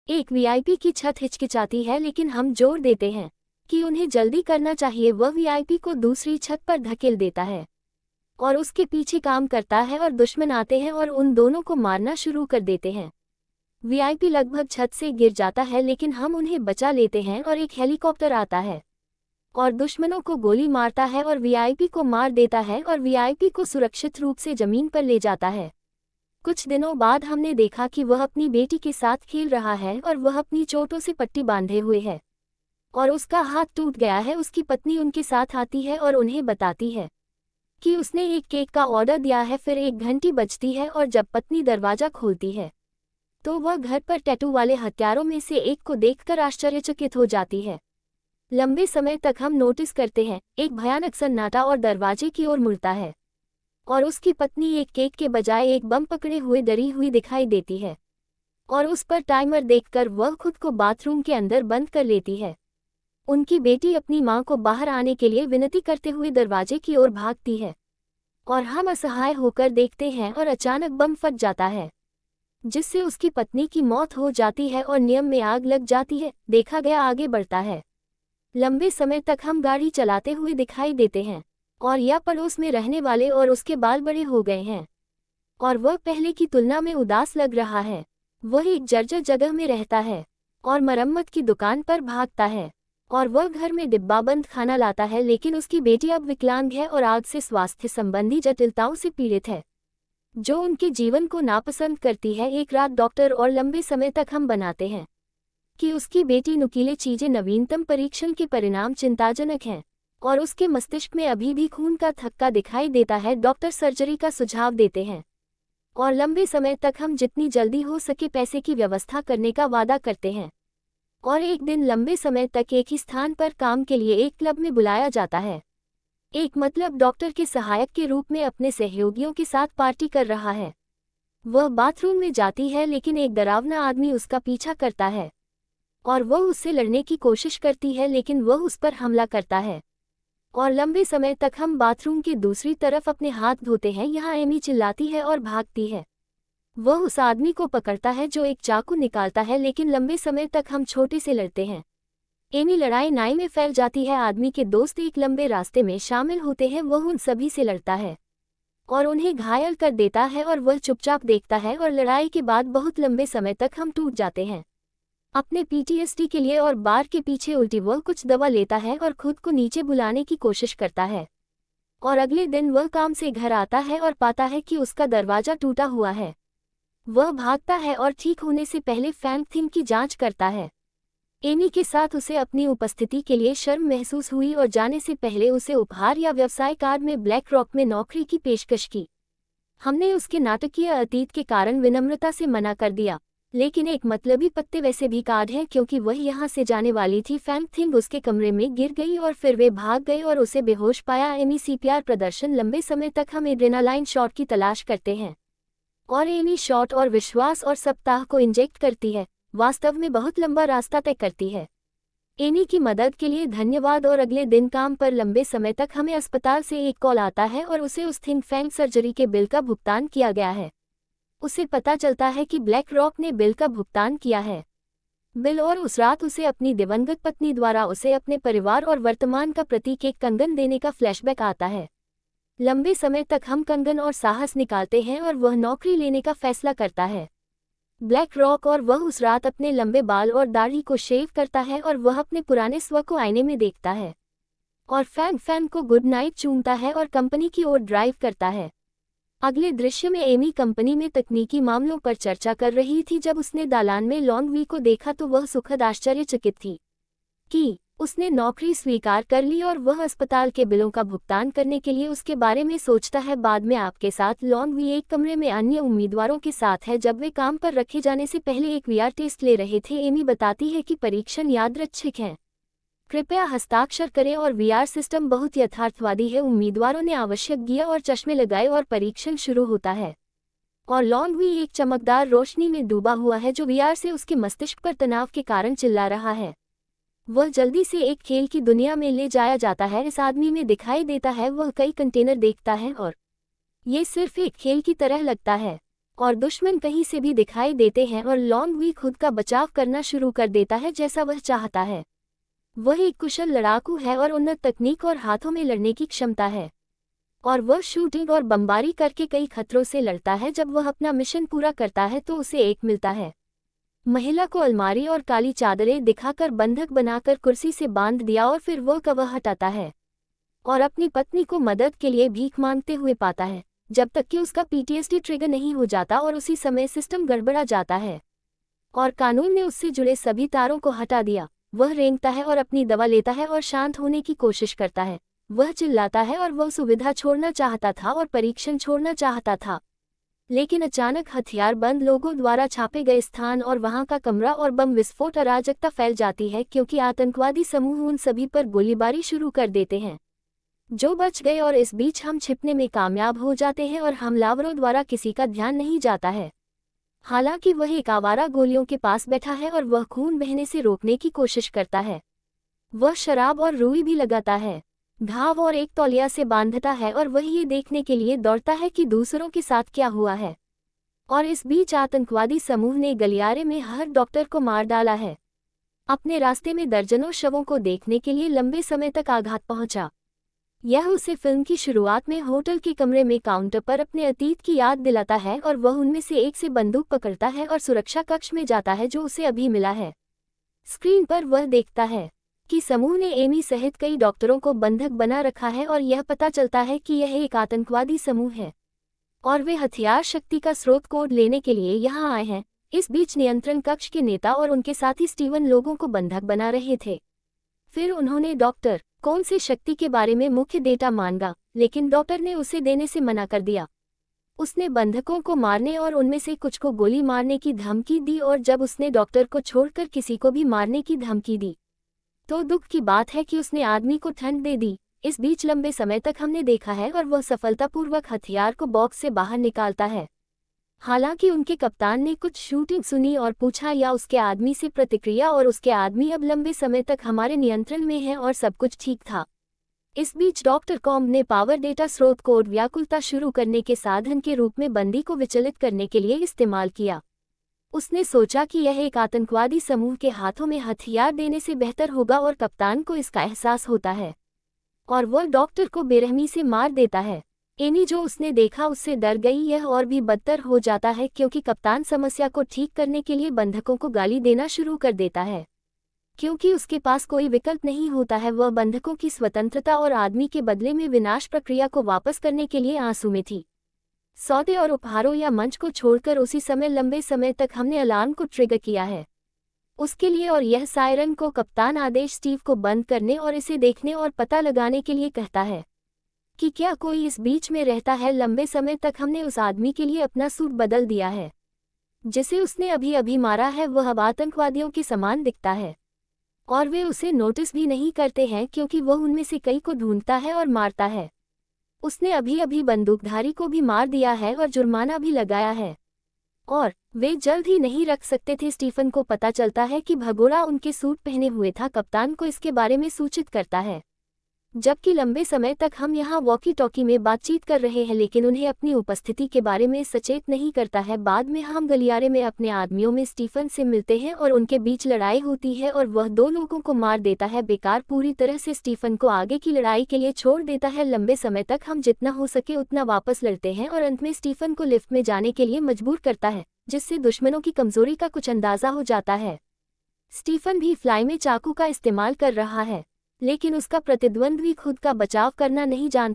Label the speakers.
Speaker 1: एक वीआईपी की छत हिचकिचाती है, लेकिन हम जोर देते हैं कि उन्हें जल्दी करना चाहिए। वह वीआईपी को दूसरी छत पर धकेल देता है और उसके पीछे काम करता है और दुश्मन आते हैं और उन दोनों को मारना शुरू कर देते हैं। वीआईपी लगभग छत से गिर जाता है, लेकिन हम उन्हें बचा लेते हैं और एक हेलीकॉप्टर आता है और दुश्मनों को गोली मारता है और वीआईपी को मार देता है और वीआईपी को सुरक्षित रूप से जमीन पर ले जाता है। कुछ दिनों बाद हमने देखा कि वह अपनी बेटी के साथ खेल रहा है और वह अपनी चोटों से पट्टी बांधे हुए है और उसका हाथ टूट गया है। उसकी पत्नी उनके साथ आती है और उन्हें बताती है कि उसने एक केक का ऑर्डर दिया है। फिर एक घंटी बजती है और जब पत्नी दरवाजा खोलती है तो वह घर पर टैटू वाले हत्यारों में से एक को देखकर आश्चर्यचकित हो जाती है। लंबे समय तक हम नोटिस करते हैं एक भयानक सन्नाटा और दरवाजे की ओर मुड़ता है और उसकी पत्नी एक केक के बजाय एक बम पकड़े हुए डरी हुई दिखाई देती है और उस पर टाइमर देखकर वह खुद को बाथरूम के अंदर बंद कर लेती है। उनकी बेटी अपनी मां को बाहर आने के लिए विनती करते हुए दरवाजे की ओर भागती है और हम असहाय होकर देखते हैं और अचानक बम फट जाता है जिससे उसकी पत्नी की मौत हो जाती है और नियम में आग लग जाती है। देखा गया आगे बढ़ता है। लंबे समय तक हम गाड़ी चलाते हुए दिखाई देते हैं और यह पड़ोस में रहने वाले और उसके बाल बड़े हो गए हैं और वह पहले की तुलना में उदास लग रहा है। वह एक जर्जर जगह में रहता है और मरम्मत की दुकान पर भागता है और वह घर में डिब्बाबंद खाना लाता है, लेकिन उसकी बेटी अब विकलांग है और आग से स्वास्थ्य संबंधी जटिलताओं से पीड़ित है जो उनके जीवन को नापसंद करती है। एक रात डॉक्टर और लंबे समय तक हम बनाते हैं कि उसकी बेटी नुकीले चीजें नवीनतम परीक्षण के परिणाम चिंताजनक हैं और उसके मस्तिष्क में अभी भी खून का थक्का दिखाई देता है। डॉक्टर सर्जरी का सुझाव देते हैं और लंबे समय तक हम जितनी जल्दी हो सके पैसे की व्यवस्था करने का वादा करते हैं और एक दिन लंबे समय तक एक ही स्थान पर काम के लिए एक क्लब में बुलाया जाता है। एक मतलब डॉक्टर के सहायक के रूप में अपने सहयोगियों के साथ पार्टी कर रहा है। वह बाथरूम में जाती है, लेकिन एक डरावना आदमी उसका पीछा करता है और वह उससे लड़ने की कोशिश करती है, लेकिन वह उस पर हमला करता है और लंबे समय तक हम बाथरूम की दूसरी तरफ अपने हाथ धोते हैं। यहाँ एमी चिल्लाती है और भागती है। वह उस आदमी को पकड़ता है जो एक चाकू निकालता है, लेकिन लंबे समय तक हम छोटे से लड़ते हैं। एमी लड़ाई नाई में फैल जाती है। आदमी के दोस्त एक लंबे रास्ते में शामिल होते हैं। वह उन सभी से लड़ता है और उन्हें घायल कर देता है और वह चुपचाप देखता है और लड़ाई के बाद बहुत लंबे समय तक हम टूट जाते हैं अपने पीटीएसडी के लिए और बार के पीछे उल्टी वह कुछ दवा लेता है और खुद को नीचे बुलाने की कोशिश करता है और अगले दिन वह काम से घर आता है और पाता है कि उसका दरवाजा टूटा हुआ है। वह भागता है और ठीक होने से पहले फैंग थिंग की जांच करता है। एमी के साथ उसे अपनी उपस्थिति के लिए शर्म महसूस हुई और जाने से पहले उसे उपहार या व्यवसाय कार्ड में ब्लैक रॉक में नौकरी की पेशकश की। हमने उसके नाटकीय अतीत के कारण विनम्रता से मना कर दिया, लेकिन एक मतलबी पत्ते वैसे भी कार्ड हैं क्योंकि वह यहाँ से जाने वाली थी। फैंग थिंग उसके कमरे में गिर गई और फिर वे भाग गए और उसे बेहोश पाया। एमी सीपीआर प्रदर्शन। लंबे समय तक हम एड्रेनालाइन शॉट की तलाश करते हैं और एमी शॉट और विश्वास और सप्ताह को इंजेक्ट करती है, वास्तव में बहुत लंबा रास्ता तय करती है। एमी की मदद के लिए धन्यवाद। और अगले दिन काम पर लंबे समय तक हमें अस्पताल से एक कॉल आता है और उसे उस थिंग फैंग सर्जरी के बिल का भुगतान किया गया है। उसे पता चलता है कि ब्लैक रॉक ने बिल का भुगतान किया है। बिल और उस रात उसे अपनी दिवंगत पत्नी द्वारा उसे अपने परिवार और वर्तमान का प्रतीक एक कंगन देने का फ्लैशबैक आता है। लंबे समय तक हम कंगन और साहस निकालते हैं और वह नौकरी लेने का फैसला करता है। ब्लैक रॉक और वह उस रात अपने लंबे बाल और दाढ़ी को शेव करता है और वह अपने पुराने स्व को आईने में देखता है और फैंग को गुड नाइट चूमता है और कंपनी की ओर ड्राइव करता है। अगले दृश्य में एमी कंपनी में तकनीकी मामलों पर चर्चा कर रही थी। जब उसने दालान में लॉन्ग वी को देखा तो वह सुखद आश्चर्यचकित थी कि उसने नौकरी स्वीकार कर ली और वह अस्पताल के बिलों का भुगतान करने के लिए उसके बारे में सोचता है। बाद में आपके साथ लॉन्ग वी एक कमरे में अन्य उम्मीदवारों के साथ है जब वे काम पर रखे जाने से पहले एक वीआर टेस्ट ले रहे थे। एमी बताती है कि परीक्षण यादृच्छिक हैं, कृपया हस्ताक्षर करें और वीआर सिस्टम बहुत यथार्थवादी है। उम्मीदवारों ने आवश्यक गियर और चश्मे लगाए और परीक्षण शुरू होता है और लॉन्ग वी एक चमकदार रोशनी में डूबा हुआ है जो वीआर से उसके मस्तिष्क पर तनाव के कारण चिल्ला रहा है। वह जल्दी से एक खेल की दुनिया में ले जाया जाता है। इस आदमी में दिखाई देता है वह कई कंटेनर देखता है और ये सिर्फ एक खेल की तरह लगता है। और दुश्मन कहीं से भी दिखाई देते हैं और लॉन्ग भी खुद का बचाव करना शुरू कर देता है जैसा वह चाहता है। वह एक कुशल लड़ाकू है और उन्नत तकनीक और हाथों में लड़ने की क्षमता है, और वह शूटिंग और बमबारी करके कई खतरों से लड़ता है। जब वह अपना मिशन पूरा करता है तो उसे एक मिलता है। महिला को अलमारी और काली चादरें दिखाकर बंधक बनाकर कुर्सी से बांध दिया और फिर वह कवर हटाता है और अपनी पत्नी को मदद के लिए भीख मांगते हुए पाता है, जब तक कि उसका पीटीएसडी ट्रिगर नहीं हो जाता और उसी समय सिस्टम गड़बड़ा जाता है और कानून ने उससे जुड़े सभी तारों को हटा दिया। वह रेंगता है और अपनी दवा लेता है और शांत होने की कोशिश करता है। वह चिल्लाता है और वह सुविधा छोड़ना चाहता था और परीक्षण छोड़ना चाहता था, लेकिन अचानक हथियारबंद लोगों द्वारा छापे गए स्थान और वहां का कमरा और बम विस्फोट अराजकता फैल जाती है, क्योंकि आतंकवादी समूह उन सभी पर गोलीबारी शुरू कर देते हैं जो बच गए। और इस बीच हम छिपने में कामयाब हो जाते हैं और हमलावरों द्वारा किसी का ध्यान नहीं जाता है। हालांकि वह एक आवारा गोलियों के पास बैठा है और वह खून बहने से रोकने की कोशिश करता है। वह शराब और रुई भी लगाता है, घाव और एक तौलिया से बांधता है और वह ये देखने के लिए दौड़ता है कि दूसरों के साथ क्या हुआ है। और इस बीच आतंकवादी समूह ने गलियारे में हर डॉक्टर को मार डाला है। अपने रास्ते में दर्जनों शवों को देखने के लिए लंबे समय तक आघात पहुंचा। यह उसे फिल्म की शुरुआत में होटल के कमरे में काउंटर पर अपने अतीत की याद दिलाता है और वह उनमें से एक से बंदूक पकड़ता है और सुरक्षा कक्ष में जाता है जो उसे अभी मिला है। स्क्रीन पर वह देखता है कि समूह ने एमी सहित कई डॉक्टरों को बंधक बना रखा है और यह पता चलता है कि यह एक आतंकवादी समूह है और वे हथियार शक्ति का स्रोत कोड लेने के लिए यहाँ आए हैं। इस बीच नियंत्रण कक्ष के नेता और उनके साथी स्टीवन लोगों को बंधक बना रहे थे। फिर उन्होंने डॉक्टर कौन से शक्ति के बारे में मुख्य डेटा मांगा, लेकिन डॉक्टर ने उसे देने से मना कर दिया। उसने बंधकों को मारने और उनमें से कुछ को गोली मारने की धमकी दी, और जब उसने डॉक्टर को छोड़कर किसी को भी मारने की धमकी दी तो दुख की बात है कि उसने आदमी को ठंड दे दी। इस बीच लंबे समय तक हमने देखा है और वह सफलतापूर्वक हथियार को बॉक्स से बाहर निकालता है। हालांकि उनके कप्तान ने कुछ शूटिंग सुनी और पूछा या उसके आदमी से प्रतिक्रिया, और उसके आदमी अब लंबे समय तक हमारे नियंत्रण में है और सब कुछ ठीक था। इस बीच डॉक्टर कॉम्ब ने पावर डेटा स्रोत कोड व्याकुलता शुरू करने के साधन के रूप में बंदी को विचलित करने के लिए इस्तेमाल किया। उसने सोचा कि यह एक आतंकवादी समूह के हाथों में हथियार देने से बेहतर होगा, और कप्तान को इसका एहसास होता है और वह डॉक्टर को बेरहमी से मार देता है। एमी जो उसने देखा उससे डर गई। यह और भी बदतर हो जाता है क्योंकि कप्तान समस्या को ठीक करने के लिए बंधकों को गाली देना शुरू कर देता है। क्योंकि उसके पास कोई विकल्प नहीं होता है, वह बंधकों की स्वतंत्रता और आदमी के बदले में विनाश प्रक्रिया को वापस करने के लिए आंसू में थी। सौदे और उपहारों या मंच को छोड़कर उसी समय लंबे समय तक हमने अलार्म को ट्रिगर किया है उसके लिए, और यह सायरन को कप्तान आदेश स्टीव को बंद करने और इसे देखने और पता लगाने के लिए कहता है कि क्या कोई इस बीच में रहता है। लंबे समय तक हमने उस आदमी के लिए अपना सूट बदल दिया है जिसे उसने अभी अभी मारा है। वह अब आतंकवादियों के समान दिखता है और वे उसे नोटिस भी नहीं करते हैं क्योंकि वह उनमें से कई को ढूंढता है और मारता है। उसने अभी अभी बंदूकधारी को भी मार दिया है और जुर्माना भी लगाया है, और वे जल्द ही नहीं रख सकते थे। स्टीफन को पता चलता है कि भगोड़ा उनके सूट पहने हुए था, कप्तान को इसके बारे में सूचित करता है। जबकि लंबे समय तक हम यहाँ वॉकी टॉकी में बातचीत कर रहे हैं, लेकिन उन्हें अपनी उपस्थिति के बारे में सचेत नहीं करता है। बाद में हम गलियारे में अपने आदमियों में स्टीफन से मिलते हैं और उनके बीच लड़ाई होती है और वह 2 लोगों को मार देता है। बेकार पूरी तरह से स्टीफन को आगे की लड़ाई के लिए छोड़ देता है। लंबे समय तक हम जितना हो सके उतना वापस लड़ते हैं और अंत में स्टीफन को लिफ्ट में जाने के लिए मजबूर करता है, जिससे दुश्मनों की कमजोरी का कुछ अंदाजा हो जाता है। स्टीफन भी फ्लाई में चाकू का इस्तेमाल कर रहा है, लेकिन उसका प्रतिद्वंद्वी खुद का बचाव करना नहीं जानता।